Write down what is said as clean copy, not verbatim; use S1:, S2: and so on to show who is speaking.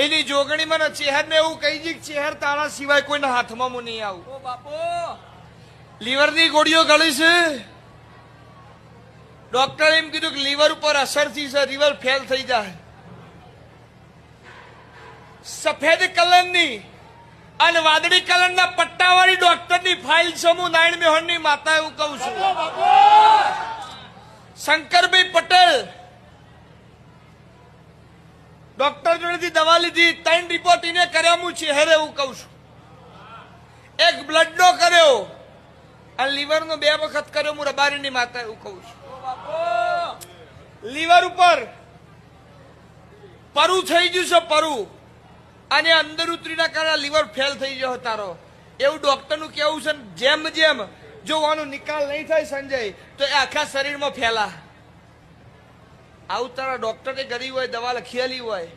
S1: એની જોગણી મને ચેહર ને એવું કહી દી ચેહર તારા સિવાય કોઈના હાથમાં હું નહીં આવું.
S2: ઓ બાપુ
S1: લીવર ની ગોળીઓ ગળી છે. ડોક્ટરે એમ કીધું કે લીવર ઉપર અસર થી છે, લીવર ફેલ થઈ જાય. સફેદ કલરની અને વાદળી કલરના પટ્ટાવાળી ડોક્ટરની ફાઇલ છે. હું નારાયણ મેહોણની માતા એવું કહું છું. શંકરભાઈ પટેલ ડોક્ટર જોડેથી દવા લીધી, 3 રિપોર્ટ એને કર્યા. હું ચહેરે એવું કહું છું. એક બ્લડ નો કર્યો અને લીવર નો 2 વખત કર્યો. હું રબારીની માતા એવું કહું છું. લીવર ઉપર પરું થઈ ગયું છે, પરું, અને અંદર ઉતરીના કારણે લીવર ફેલ થઈ ગયો તારો એવું ડોક્ટર નું કેવું છે. જેમ જેમ જો આનો નિકાલ નહીં થાય સંજય તો એ આખા શરીરમાં ફેલા. આવું તારા ડોક્ટરે કરી હોય, દવા લખેલી હોય